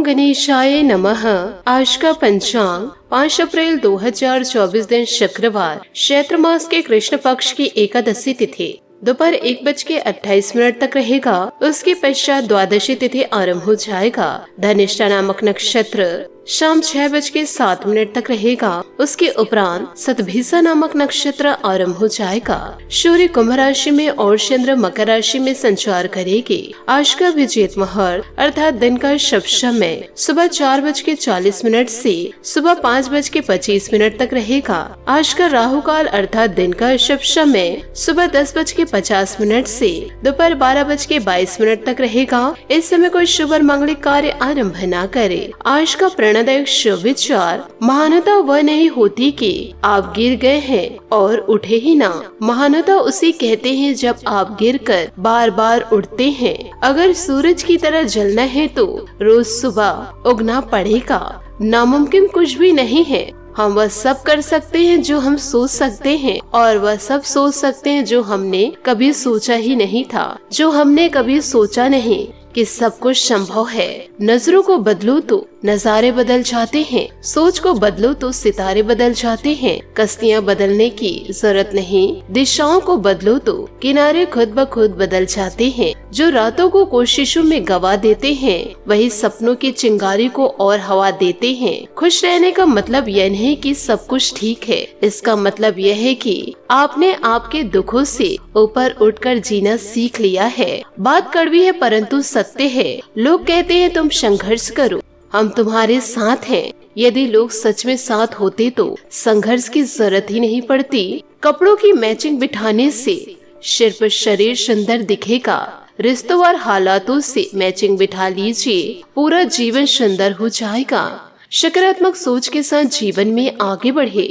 गणेशाय नमः। आज का पंचांग 5 अप्रैल 2024 दिन शुक्रवार, चैत्र मास के कृष्ण पक्ष की एकादशी तिथि दोपहर 1:28 तक रहेगा। उसके पश्चात द्वादशी तिथि आरंभ हो जाएगा। धनिष्ठा नामक नक्षत्र शाम 6:07 तक रहेगा। उसके उपरांत सतभिसा नामक नक्षत्र आरंभ हो जाएगा। सूर्य कुंभ राशि में और चंद्र मकर राशि में संचार करेगी। आज का अभिजीत मुहूर्त अर्थात दिन का शुभ समय सुबह 4:40 से सुबह 5:25 तक रहेगा। आज का राहु काल अर्थात दिन का शुभ समय सुबह 10:50 से दोपहर 12:22 तक रहेगा। इस समय कोई शुभ और मांगलिक कार्य आरंभ न करे। आज का प्रणदायक शुभ विचार, महानता वह नहीं होती कि आप गिर गए हैं और उठे ही ना, महानता उसे कहते हैं जब आप गिरकर बार बार उठते हैं। अगर सूरज की तरह जलना है तो रोज सुबह उगना पड़ेगा। नामुमकिन कुछ भी नहीं है। हम वह सब कर सकते हैं जो हम सोच सकते हैं, और वह सब सोच सकते हैं जो हमने कभी सोचा ही नहीं था, जो हमने कभी सोचा नहीं कि सब कुछ संभव है। नजरों को बदलो तो नजारे बदल जाते हैं, सोच को बदलो तो सितारे बदल जाते हैं। कश्तियाँ बदलने की जरूरत नहीं, दिशाओं को बदलो तो किनारे खुद ब खुद बदल जाते हैं। जो रातों को कोशिशों में गवा देते हैं वही सपनों की चिंगारी को और हवा देते हैं। खुश रहने का मतलब यह नहीं कि सब कुछ ठीक है, इसका मतलब यह है कि आपने आपके दुखों से ऊपर उठकर जीना सीख लिया है। बात कड़वी है परंतु सत्य है। लोग कहते हैं तुम संघर्ष करो, हम तुम्हारे साथ हैं। यदि लोग सच में साथ होते तो संघर्ष की जरूरत ही नहीं पड़ती। कपड़ों की मैचिंग बिठाने से सिर्फ शरीर सुंदर दिखेगा। रिश्तों और हालातों से मैचिंग बिठा लीजिए, पूरा जीवन सुंदर हो जाएगा। सकारात्मक सोच के साथ जीवन में आगे बढ़े।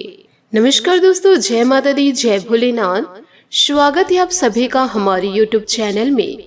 नमस्कार दोस्तों, जय माता दी, जय भोलेनाथ। स्वागत है आप सभी का हमारे YouTube चैनल में।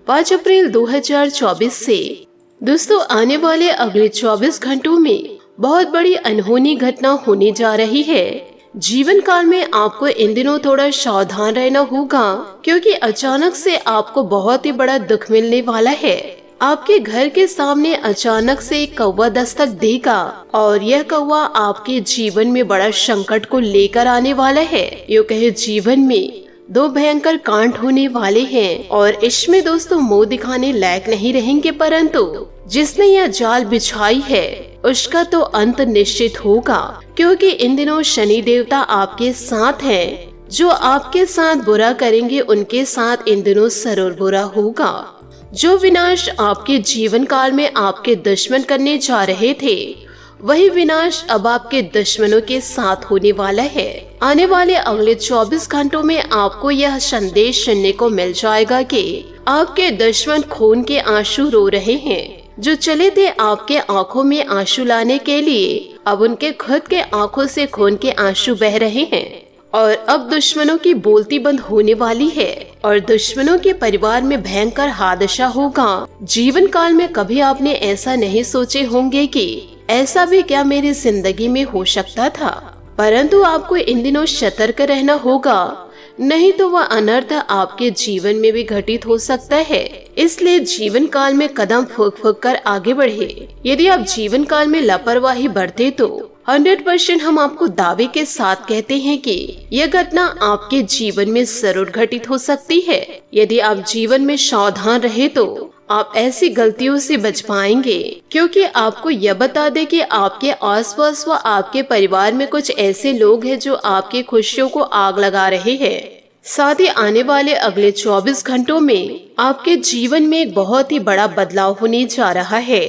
5 अप्रैल 2024 से दोस्तों आने वाले अगले 24 घंटों में बहुत बड़ी अनहोनी घटना होने जा रही है। जीवन काल में आपको इन दिनों थोड़ा सावधान रहना होगा, क्योंकि अचानक से आपको बहुत ही बड़ा दुख मिलने वाला है। आपके घर के सामने अचानक से एक कौवा दस्तक देगा और यह कौवा आपके जीवन में बड़ा संकट को लेकर आने वाला है। यूँ कहे जीवन में 2 भयंकर कांड होने वाले हैं, और इसमें दोस्तों मुंह दिखाने लायक नहीं रहेंगे, परंतु जिसने यह जाल बिछाई है उसका तो अंत निश्चित होगा। क्योंकि इन दिनों शनि देवता आपके साथ हैं। जो आपके साथ बुरा करेंगे उनके साथ इन दिनों जरूर बुरा होगा। जो विनाश आपके जीवन काल में आपके दुश्मन करने जा रहे थे, वही विनाश अब आपके दुश्मनों के साथ होने वाला है। आने वाले अगले 24 घंटों में आपको यह संदेश सुनने को मिल जाएगा कि आपके दुश्मन खून के आंसू रो रहे हैं। जो चले थे आपके आंखों में आंसू लाने के लिए, अब उनके खुद के आंखों से खून के आंसू बह रहे हैं। और अब दुश्मनों की बोलती बंद होने वाली है, और दुश्मनों के परिवार में भयंकर हादसा होगा। जीवन काल में कभी आपने ऐसा नहीं सोचे होंगे कि ऐसा भी क्या मेरी जिंदगी में हो सकता था, परंतु आपको इन दिनों सतर्क रहना होगा, नहीं तो वह अनर्थ आपके जीवन में भी घटित हो सकता है। इसलिए जीवन काल में कदम फूंक फूंक कर आगे बढ़े। यदि आप जीवन काल में लापरवाही बरते तो 100% हम आपको दावे के साथ कहते हैं कि यह घटना आपके जीवन में जरूर घटित हो सकती है। यदि आप जीवन में सावधान रहे तो आप ऐसी गलतियों से बच पाएंगे। क्योंकि आपको यह बता दे कि आपके आसपास व आपके परिवार में कुछ ऐसे लोग हैं जो आपकी खुशियों को आग लगा रहे हैं। साथ ही आने वाले अगले 24 घंटों में आपके जीवन में एक बहुत ही बड़ा बदलाव होने जा रहा है।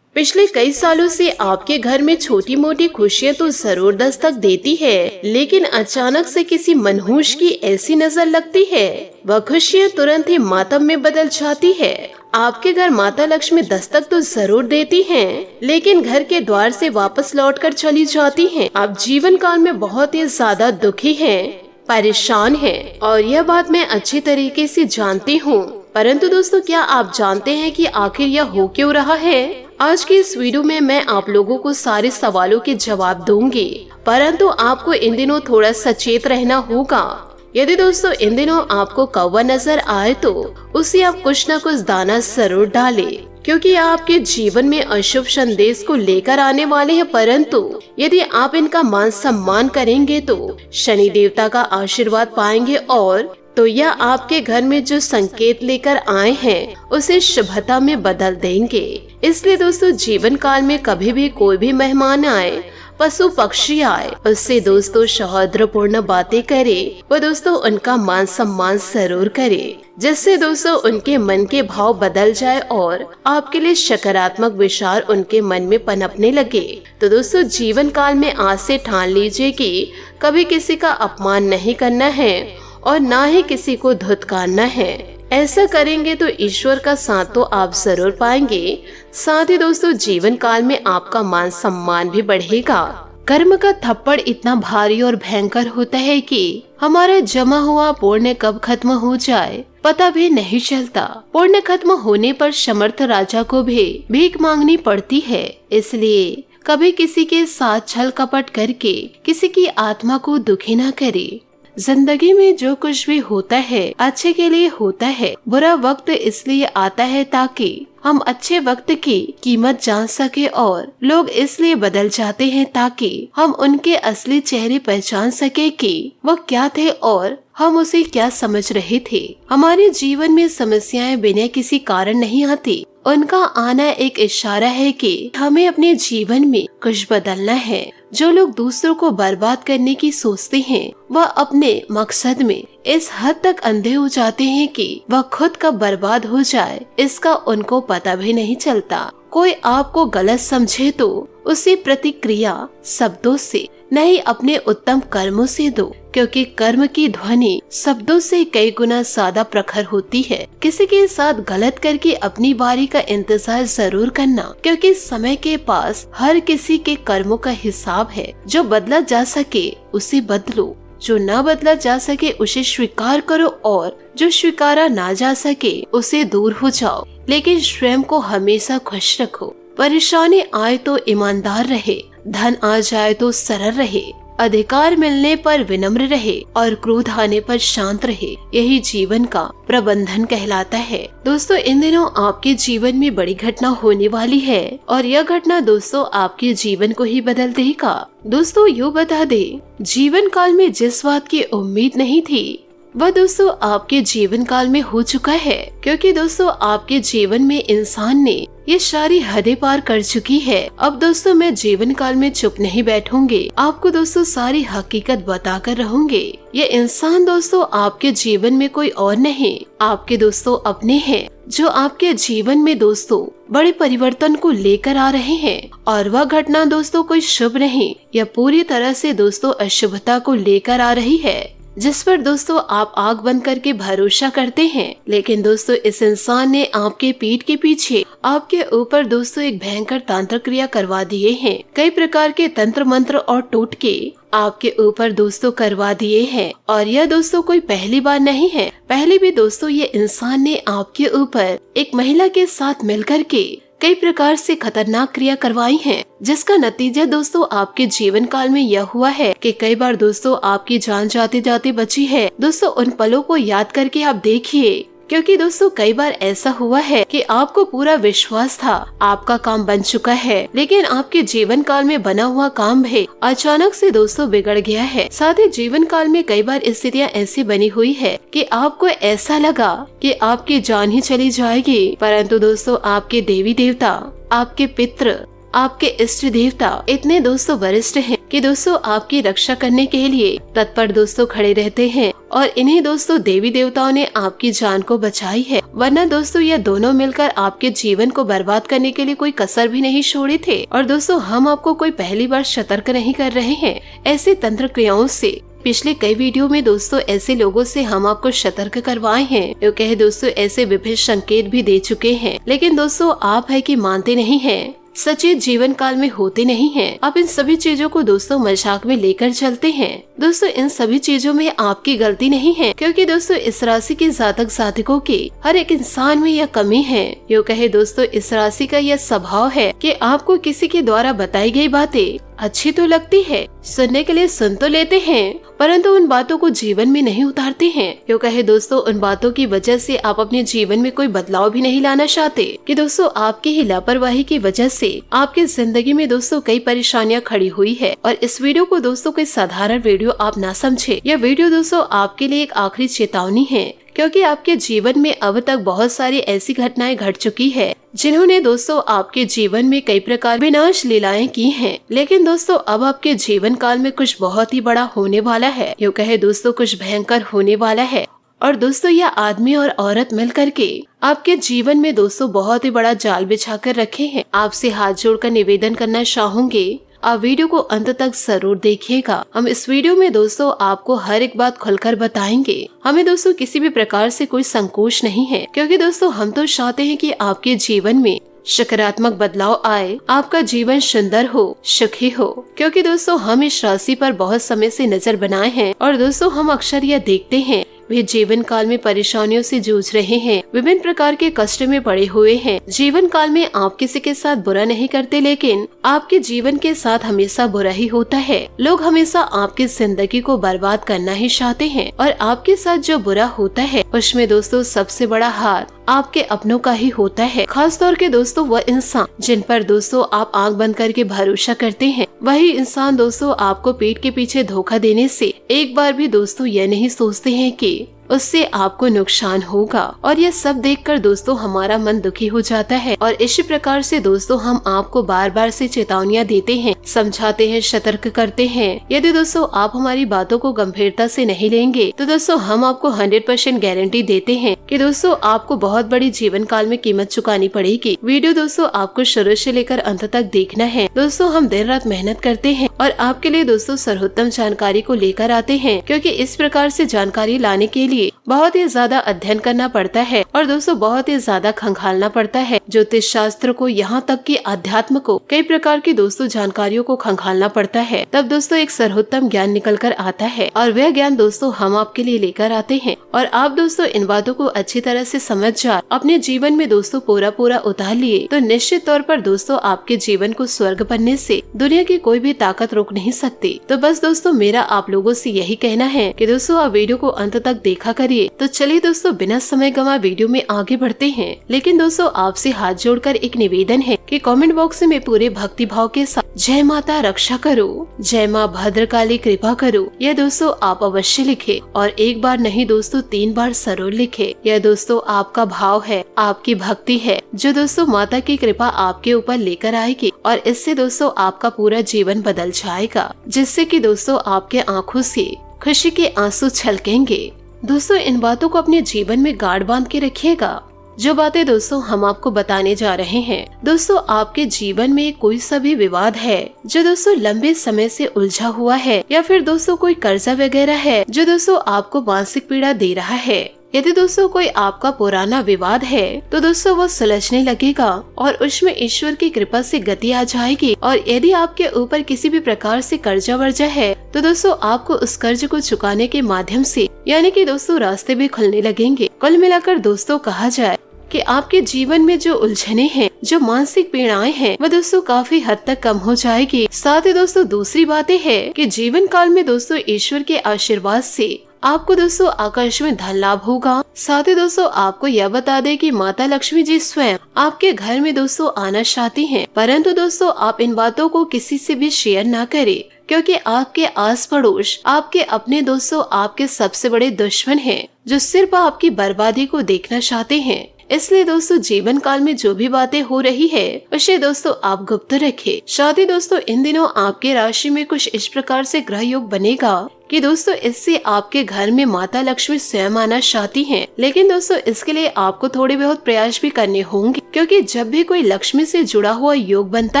पिछले कई सालों से आपके घर में छोटी मोटी खुशियां तो जरूर दस्तक देती है, लेकिन अचानक से किसी मनहूस की ऐसी नजर लगती है, वह खुशियां तुरंत ही मातम में बदल जाती है। आपके घर माता लक्ष्मी दस्तक तो जरूर देती हैं, लेकिन घर के द्वार से वापस लौटकर चली जाती हैं। आप जीवन काल में बहुत ही ज्यादा दुखी हैं, परेशान हैं, और यह बात मैं अच्छी तरीके से जानती हूँ। परंतु दोस्तों, क्या आप जानते हैं कि आखिर यह हो क्यों रहा है? आज की इस वीडियो में मैं आप लोगों को सारे सवालों के जवाब दूंगी, परंतु आपको इन दिनों थोड़ा सचेत रहना होगा। यदि दोस्तों इन दिनों आपको कौवा नजर आए तो उसे आप कुछ न कुछ दाना जरूर डालें। क्योंकि आपके जीवन में अशुभ संदेश को लेकर आने वाले हैं, परंतु यदि आप इनका मान सम्मान करेंगे तो शनि देवता का आशीर्वाद पाएंगे और तो यह आपके घर में जो संकेत लेकर आए हैं उसे शुभता में बदल देंगे। इसलिए दोस्तों जीवन काल में कभी भी कोई भी मेहमान आए, पशु पक्षी आए, उससे दोस्तों सौहार्दपूर्ण बातें करे वो दोस्तों उनका मान सम्मान जरूर करे, जिससे दोस्तों उनके मन के भाव बदल जाए और आपके लिए सकारात्मक विचार उनके मन में पनपने लगे। तो दोस्तों जीवन काल में आज से ठान लीजिए कि कभी किसी का अपमान नहीं करना है और ना ही किसी को धुतकारना है। ऐसा करेंगे तो ईश्वर का साथ तो आप जरूर पाएंगे, साथ ही दोस्तों जीवन काल में आपका मान सम्मान भी बढ़ेगा। कर्म का थप्पड़ इतना भारी और भयंकर होता है कि हमारा जमा हुआ पुण्य कब खत्म हो जाए पता भी नहीं चलता। पुण्य खत्म होने पर समर्थ राजा को भी भीख मांगनी पड़ती है। इसलिए कभी किसी के साथ छल कपट करके किसी की आत्मा को दुखी न करे। जिंदगी में जो कुछ भी होता है अच्छे के लिए होता है। बुरा वक्त इसलिए आता है ताकि हम अच्छे वक्त की कीमत जान सके और लोग इसलिए बदल जाते हैं ताकि हम उनके असली चेहरे पहचान सके कि वो क्या थे और हम उसे क्या समझ रहे थे। हमारे जीवन में समस्याएं बिना किसी कारण नहीं आती, उनका आना एक इशारा है कि हमें अपने जीवन में कुछ बदलना है। जो लोग दूसरों को बर्बाद करने की सोचते हैं वह अपने मकसद में इस हद तक अंधे हो जाते हैं कि वह खुद कब बर्बाद हो जाए इसका उनको पता भी नहीं चलता। कोई आपको गलत समझे तो उसे प्रतिक्रिया शब्दों से नहीं अपने उत्तम कर्मों से दो, क्योंकि कर्म की ध्वनि शब्दों से कई गुना ज्यादा प्रखर होती है। किसी के साथ गलत करके अपनी बारी का इंतजार जरूर करना, क्योंकि समय के पास हर किसी के कर्मों का हिसाब है। जो बदला जा सके उसे बदलो, जो ना बदला जा सके उसे स्वीकार करो और जो स्वीकारा ना जा सके उसे दूर हो जाओ। लेकिन स्वयं को हमेशा खुश रखो। परेशानी आए तो ईमानदार रहे, धन आ जाए तो सरल रहे, अधिकार मिलने पर विनम्र रहे और क्रोध आने पर शांत रहे। यही जीवन का प्रबंधन कहलाता है। दोस्तों इन दिनों आपके जीवन में बड़ी घटना होने वाली है और यह घटना दोस्तों आपके जीवन को ही बदल देगा। दोस्तों यूँ बता दे, जीवन काल में जिस बात की उम्मीद नहीं थी वह दोस्तों आपके जीवन काल में हो चुका है, क्योंकि दोस्तों आपके जीवन में इंसान ने ये सारी हदें पार कर चुकी है। अब दोस्तों मैं जीवन काल में चुप नहीं बैठूंगी, आपको दोस्तों सारी हकीकत बताकर रहूंगी। ये इंसान दोस्तों आपके जीवन में कोई और नहीं, आपके दोस्तों अपने हैं, जो आपके जीवन में दोस्तों बड़े परिवर्तन को लेकर आ रहे हैं। और वह घटना दोस्तों कोई शुभ नहीं, यह पूरी तरह से दोस्तों अशुभता को लेकर आ रही है, जिस पर दोस्तों आप आंख बंद करके भरोसा करते हैं। लेकिन दोस्तों इस इंसान ने आपके पीठ के पीछे आपके ऊपर दोस्तों एक भयंकर तंत्र क्रिया करवा दिए हैं। कई प्रकार के तंत्र मंत्र और टोटके आपके ऊपर दोस्तों करवा दिए हैं। और यह दोस्तों कोई पहली बार नहीं है, पहले भी दोस्तों ये इंसान ने आपके ऊपर एक महिला के साथ मिलकर के कई प्रकार से खतरनाक क्रिया करवाई हैं, जिसका नतीजा दोस्तों आपके जीवन काल में यह हुआ है कि कई बार दोस्तों आपकी जान जाते जाते बची है। दोस्तों उन पलों को याद करके आप देखिए, क्योंकि दोस्तों कई बार ऐसा हुआ है कि आपको पूरा विश्वास था आपका काम बन चुका है, लेकिन आपके जीवन काल में बना हुआ काम भी अचानक से दोस्तों बिगड़ गया है। साथ ही जीवन काल में कई बार स्थितियाँ ऐसी बनी हुई है कि आपको ऐसा लगा कि आपकी जान ही चली जाएगी, परंतु दोस्तों आपके देवी देवता, आपके पितृ, आपके इष्ट देवता इतने दोस्तों वरिष्ठ हैं कि दोस्तों आपकी रक्षा करने के लिए तत्पर दोस्तों खड़े रहते हैं। और इन्हीं दोस्तों देवी देवताओं ने आपकी जान को बचाई है, वरना दोस्तों ये दोनों मिलकर आपके जीवन को बर्बाद करने के लिए कोई कसर भी नहीं छोड़े थे। और दोस्तों हम आपको कोई पहली बार सतर्क नहीं कर रहे हैं ऐसे तंत्र क्रियाओं से। पिछले कई वीडियो में दोस्तों ऐसे लोगों से हम आपको सतर्क करवाए हैं, जो कहे दोस्तों ऐसे विभिन्न संकेत भी दे चुके हैं, लेकिन दोस्तों आप है कि मानते नहीं हैं, सचेत जीवन काल में होते नहीं हैं। आप इन सभी चीजों को दोस्तों मजाक में लेकर चलते हैं। दोस्तों इन सभी चीजों में आपकी गलती नहीं है, क्योंकि दोस्तों इस राशि के जातक जातकों की हर एक इंसान में यह कमी है। यूँ कहे दोस्तों इस राशि का यह स्वभाव है कि आपको किसी के द्वारा बताई गई बातें अच्छी तो लगती है, सुनने के लिए सुन तो लेते हैं, परंतु उन बातों को जीवन में नहीं उतारते हैं। क्यों कहे दोस्तों, उन बातों की वजह से आप अपने जीवन में कोई बदलाव भी नहीं लाना चाहते कि दोस्तों आपकी ही लापरवाही की वजह से आपकी जिंदगी में दोस्तों कई परेशानियां खड़ी हुई है। और इस वीडियो को दोस्तों कोई साधारण वीडियो आप ना समझे। यह वीडियो दोस्तों आपके लिए एक आखिरी चेतावनी है, क्योंकि आपके जीवन में अब तक बहुत सारी ऐसी घटनाएं घट चुकी है जिन्होंने दोस्तों आपके जीवन में कई प्रकार विनाश लीलाएं की हैं। लेकिन दोस्तों अब आपके जीवन काल में कुछ बहुत ही बड़ा होने वाला है, यूँ कहे दोस्तों कुछ भयंकर होने वाला है। और दोस्तों यह आदमी और औरत मिल करके आपके जीवन में दोस्तों बहुत ही बड़ा जाल बिछा कर रखे हैं। आपसे हाथ जोड़कर निवेदन करना चाहूंगे, आप वीडियो को अंत तक जरूर देखिएगा। हम इस वीडियो में दोस्तों आपको हर एक बात खुलकर बताएंगे। हमें दोस्तों किसी भी प्रकार से कोई संकोच नहीं है, क्योंकि दोस्तों हम तो चाहते हैं कि आपके जीवन में सकारात्मक बदलाव आए, आपका जीवन सुंदर हो, सुखी हो। क्योंकि दोस्तों हम इस राशि पर बहुत समय से नजर बनाए हैं और दोस्तों हम अक्सर यह देखते हैं वे जीवन काल में परेशानियों से जूझ रहे हैं, विभिन्न प्रकार के कष्ट में पड़े हुए हैं। जीवन काल में आप किसी के साथ बुरा नहीं करते, लेकिन आपके जीवन के साथ हमेशा बुरा ही होता है। लोग हमेशा आपकी जिंदगी को बर्बाद करना ही चाहते हैं और आपके साथ जो बुरा होता है उसमें दोस्तों सबसे बड़ा हाथ आपके अपनों का ही होता है। खास तौर के दोस्तों वह इंसान जिन पर दोस्तों आप आंख बंद करके भरोसा करते हैं, वही इंसान दोस्तों आपको पीठ के पीछे धोखा देने से एक बार भी दोस्तों यह नहीं सोचते हैं कि उससे आपको नुकसान होगा। और यह सब देखकर दोस्तों हमारा मन दुखी हो जाता है। और इसी प्रकार से दोस्तों हम आपको बार बार से चेतावनियां देते हैं, समझाते हैं, सतर्क करते हैं। यदि दोस्तों आप हमारी बातों को गंभीरता से नहीं लेंगे तो दोस्तों हम आपको 100% गारंटी देते हैं कि दोस्तों आपको बहुत बड़ी जीवन काल में कीमत चुकानी पड़ेगी। वीडियो दोस्तों आपको शुरू से लेकर अंत तक देखना है। दोस्तों हम दिन रात मेहनत करते हैं और आपके लिए दोस्तों सर्वोत्तम जानकारी को लेकर आते हैं, क्योंकि इस प्रकार से जानकारी लाने के लिए बहुत ही ज्यादा अध्ययन करना पड़ता है और दोस्तों बहुत ही ज्यादा खंगालना पड़ता है। ज्योतिष शास्त्र को यहाँ तक कि अध्यात्म को कई प्रकार की दोस्तों जानकारियों को खंगालना पड़ता है, तब दोस्तों एक सर्वोत्तम ज्ञान निकल कर आता है। और वह ज्ञान दोस्तों हम आपके लिए लेकर आते हैं और आप दोस्तों इन बातों को अच्छी तरह से समझ जा अपने जीवन में दोस्तों पूरा उतार लिए तो निश्चित तौर पर दोस्तों आपके जीवन को स्वर्ग बनने से दुनिया की कोई भी ताकत रोक नहीं सकती। तो बस दोस्तों मेरा आप लोगों से यही कहना है कि दोस्तों आप वीडियो को अंत तक देखा करिए। तो चलिए दोस्तों बिना समय गंवा वीडियो में आगे बढ़ते हैं। लेकिन दोस्तों आपसे हाथ जोड़कर एक निवेदन है कि कमेंट बॉक्स में पूरे भक्ति भाव के साथ जय माता रक्षा करो, जय माँ भद्रकाली कृपा करो, यह दोस्तों आप अवश्य लिखे। और एक बार नहीं दोस्तों 3 बार जरूर लिखे। यह दोस्तों आपका भाव है, आपकी भक्ति है, जो दोस्तों माता की कृपा आपके ऊपर लेकर आएगी और इससे दोस्तों आपका पूरा जीवन बदल जाएगा, जिससे कि दोस्तों आपके आंखों से खुशी के आंसू छलकेंगे। दोस्तों इन बातों को अपने जीवन में गाढ़ बांध के रखिएगा। जो बातें दोस्तों हम आपको बताने जा रहे हैं, दोस्तों आपके जीवन में कोई सा भी विवाद है जो दोस्तों लंबे समय से उलझा हुआ है, या फिर दोस्तों कोई कर्जा वगैरह है जो दोस्तों आपको मानसिक पीड़ा दे रहा है, यदि दोस्तों कोई आपका पुराना विवाद है तो दोस्तों वो सुलझने लगेगा और उसमें ईश्वर की कृपा से गति आ जाएगी। और यदि आपके ऊपर किसी भी प्रकार से कर्जा वर्जा है तो दोस्तों आपको उस कर्ज को चुकाने के माध्यम से यानी कि दोस्तों रास्ते भी खुलने लगेंगे। कुल मिलाकर दोस्तों कहा जाए कि आपके जीवन में जो उलझने हैं, जो मानसिक पीड़ाएं हैं, वह दोस्तों काफी हद तक कम हो जाएगी। साथ ही दोस्तों दूसरी बातें हैं कि जीवन काल में दोस्तों ईश्वर के आशीर्वाद से आपको दोस्तों आकाश में धन लाभ होगा। साथ ही दोस्तों आपको यह बता दें कि माता लक्ष्मी जी स्वयं आपके घर में दोस्तों आना चाहती हैं, परंतु दोस्तों आप इन बातों को किसी से भी शेयर ना करें, क्योंकि आपके आस पड़ोस आपके अपने दोस्तों आपके सबसे बड़े दुश्मन हैं, जो सिर्फ आपकी बर्बादी को देखना चाहते हैं। इसलिए दोस्तों जीवन काल में जो भी बातें हो रही है उसे दोस्तों आप गुप्त रखें। साथ ही दोस्तों इन दिनों आपके राशि में कुछ इस प्रकार से ग्रह योग बनेगा कि दोस्तों इससे आपके घर में माता लक्ष्मी स्वयं आना चाहती हैं। लेकिन दोस्तों इसके लिए आपको थोड़े बहुत प्रयास भी करने होंगे, क्योंकि जब भी कोई लक्ष्मी से जुड़ा हुआ योग बनता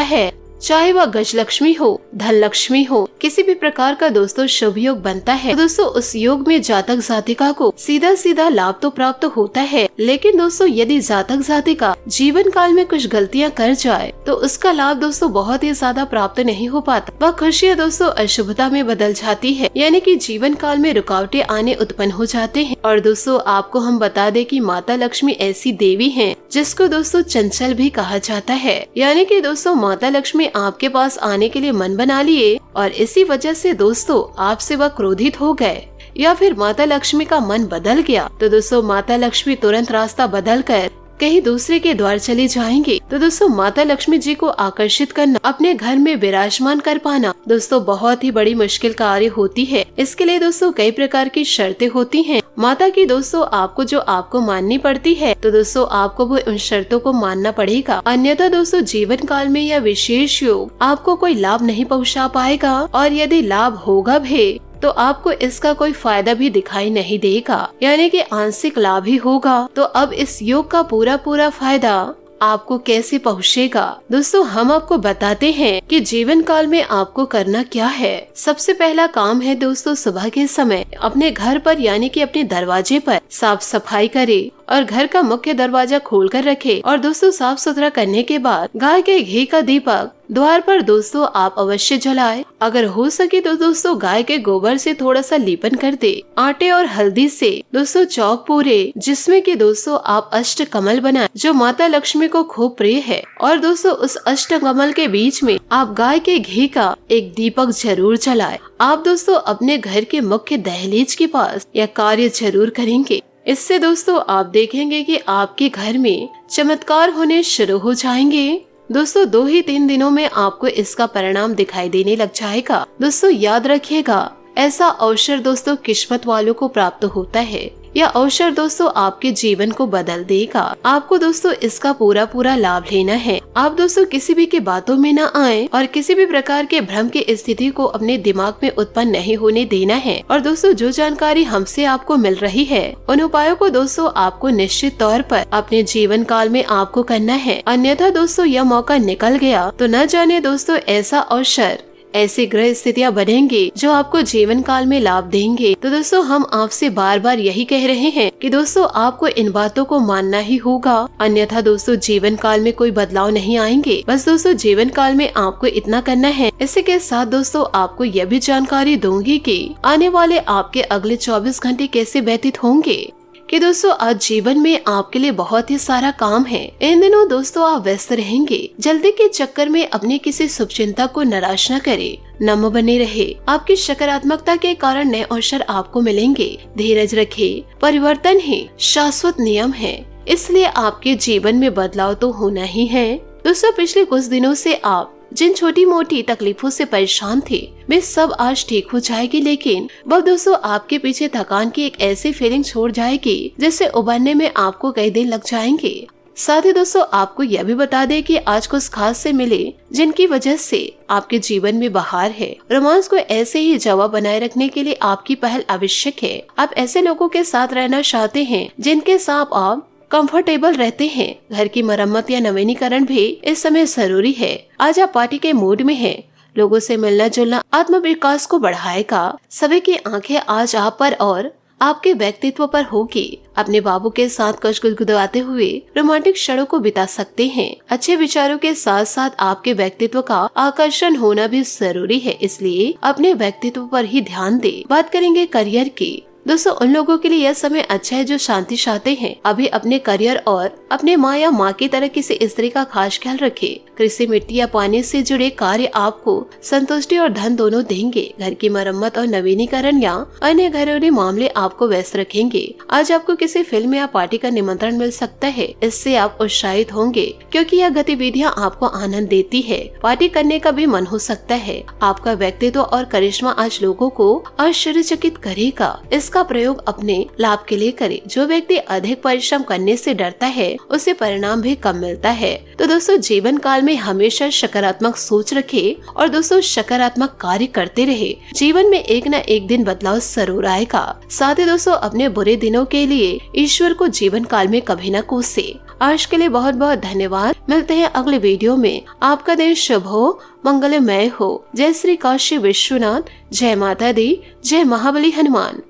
है, चाहे वह गज लक्ष्मी हो, धन लक्ष्मी हो, किसी भी प्रकार का दोस्तों शुभ योग बनता है, तो दोस्तों उस योग में जातक जातिका को सीधा सीधा लाभ तो प्राप्त होता है। लेकिन दोस्तों यदि जातक जातिका जीवन काल में कुछ गलतियां कर जाए तो उसका लाभ दोस्तों बहुत ही ज्यादा प्राप्त नहीं हो पाता। वह खुशियाँ दोस्तों अशुभता में बदल जाती है, यानी कि जीवन काल में रुकावटें आने उत्पन्न हो जाते हैं। और दोस्तों आपको हम बता दें कि माता लक्ष्मी ऐसी देवी है जिसको दोस्तों चंचल भी कहा जाता है, यानी कि दोस्तों माता लक्ष्मी आदमी आपके पास आने के लिए मन बना लिए और इसी वजह से दोस्तों आपसे वह क्रोधित हो गए, या फिर माता लक्ष्मी का मन बदल गया, तो दोस्तों माता लक्ष्मी तुरंत रास्ता बदल कर कहीं दूसरे के द्वार चले जाएंगे। तो दोस्तों माता लक्ष्मी जी को आकर्षित करना, अपने घर में विराजमान कर पाना दोस्तों बहुत ही बड़ी मुश्किल कार्य होती है। इसके लिए दोस्तों कई प्रकार की शर्तें होती हैं माता की दोस्तों आपको माननी पड़ती है। तो दोस्तों आपको वो उन शर्तों को मानना पड़ेगा, अन्यथा दोस्तों जीवन काल में यह विशेष योग आपको कोई लाभ नहीं पहुंचा पाएगा, और यदि लाभ होगा भी तो आपको इसका कोई फायदा भी दिखाई नहीं देगा, यानी कि आंशिक लाभ ही होगा। तो अब इस योग का पूरा फायदा आपको कैसे पहुँचेगा, दोस्तों हम आपको बताते हैं कि जीवन काल में आपको करना क्या है। सबसे पहला काम है दोस्तों सुबह के समय अपने घर पर यानी कि अपने दरवाजे पर साफ सफाई करे और घर का मुख्य दरवाजा खोल कर रखे, और दोस्तों साफ सुथरा करने के बाद गाय के घी का दीपक द्वार पर दोस्तों आप अवश्य जलाएं। अगर हो सके तो दोस्तों गाय के गोबर से थोड़ा सा लेपन कर दे। आटे और हल्दी से दोस्तों चौक पूरे, जिसमें कि दोस्तों आप अष्ट कमल बनाएं जो माता लक्ष्मी को खूब प्रिय है, और दोस्तों उस अष्ट कमल के बीच में आप गाय के घी का एक दीपक जरूर जलाएं। आप दोस्तों अपने घर के मुख्य दहलीज के पास यह कार्य जरूर करेंगे। इससे दोस्तों आप देखेंगे कि आपके घर में चमत्कार होने शुरू हो जाएंगे। दोस्तों 2 ही 3 दिनों में आपको इसका परिणाम दिखाई देने लग जाएगा। दोस्तों याद रखिएगा, ऐसा अवसर दोस्तों किस्मत वालों को प्राप्त होता है। यह अवसर दोस्तों आपके जीवन को बदल देगा। आपको दोस्तों इसका पूरा लाभ लेना है। आप दोस्तों किसी भी की बातों में न आए और किसी भी प्रकार के भ्रम की स्थिति को अपने दिमाग में उत्पन्न नहीं होने देना है। और दोस्तों जो जानकारी हमसे आपको मिल रही है उन उपायों को दोस्तों आपको निश्चित तौर पर अपने जीवन काल में आपको करना है, अन्यथा दोस्तों यह मौका निकल गया तो न जाने दोस्तों ऐसा अवसर, ऐसी ग्रह स्थितियाँ बनेंगी जो आपको जीवन काल में लाभ देंगे। तो दोस्तों हम आपसे बार यही कह रहे हैं कि दोस्तों आपको इन बातों को मानना ही होगा, अन्यथा दोस्तों जीवन काल में कोई बदलाव नहीं आएंगे। बस दोस्तों जीवन काल में आपको इतना करना है। इसी के साथ दोस्तों आपको यह भी जानकारी दूंगी कि आने वाले आपके अगले 24 घंटे कैसे व्यतीत होंगे, कि दोस्तों आज जीवन में आपके लिए बहुत ही सारा काम है। इन दिनों दोस्तों आप व्यस्त रहेंगे। जल्दी के चक्कर में अपने किसी शुभचिंतक को निराश न करे, नम्र बने रहे। आपकी सकारात्मकता के कारण नए अवसर आपको मिलेंगे। धीरज रखे, परिवर्तन ही शाश्वत नियम है, इसलिए आपके जीवन में बदलाव तो होना ही है। दोस्तों पिछले कुछ दिनों से आप जिन छोटी मोटी तकलीफों से परेशान थे वे सब आज ठीक हो जाएगी, लेकिन वह दोस्तों आपके पीछे थकान की एक ऐसी फीलिंग छोड़ जाएगी जिससे उबरने में आपको कई दिन लग जाएंगे। साथ ही दोस्तों आपको यह भी बता दें कि आज कुछ खास से मिले जिनकी वजह से आपके जीवन में बहार है। रोमांस को ऐसे ही जवाब बनाए रखने के लिए आपकी पहल आवश्यक है। आप ऐसे लोगों के साथ रहना चाहते हैं जिनके साथ आप कंफर्टेबल रहते हैं। घर की मरम्मत या नवीनीकरण भी इस समय जरूरी है। आज आप पार्टी के मूड में हैं। लोगों से मिलना जुलना आत्मविकास को बढ़ाएगा। सभी की आंखें आज आप पर और आपके व्यक्तित्व पर होगी। अपने बाबू के साथ कुछ गुदगुदाते हुए रोमांटिक क्षणों को बिता सकते हैं। अच्छे विचारों के साथ साथ आपके व्यक्तित्व का आकर्षण होना भी जरूरी है, इसलिए अपने व्यक्तित्व पर ही ध्यान दें। बात करेंगे करियर की। दोस्तों उन लोगों के लिए यह समय अच्छा है जो शांति चाहते हैं। अभी अपने करियर और अपने माँ या माँ की तरह किसी स्त्री का खास ख्याल रखें। कृषि, मिट्टी या पानी से जुड़े कार्य आपको संतुष्टि और धन दोनों देंगे। घर की मरम्मत और नवीनीकरण या अन्य घरेलू मामले आपको व्यस्त रखेंगे। आज आपको किसी फिल्म या पार्टी का निमंत्रण मिल सकता है। इससे आप उत्साहित होंगे क्योंकि यह गतिविधियाँ आपको आनंद देती है। पार्टी करने का भी मन हो सकता है। आपका व्यक्तित्व और करिश्मा आज लोगों को आश्चर्यचकित करेगा। इसका प्रयोग अपने लाभ के लिए करें। जो व्यक्ति अधिक परिश्रम करने से डरता है उसे परिणाम भी कम मिलता है। तो दोस्तों जीवन काल में हमेशा सकारात्मक सोच रखे और दोस्तों सकारात्मक कार्य करते रहे। जीवन में एक न एक दिन बदलाव जरूर आएगा। साथ ही दोस्तों अपने बुरे दिनों के लिए ईश्वर को जीवन काल में कभी न कोसे। आज के लिए बहुत बहुत धन्यवाद। मिलते हैं अगले वीडियो में। आपका दिन शुभ हो, मंगलमय हो। जय श्री काशी विश्वनाथ, जय माता दी, जय महाबली हनुमान।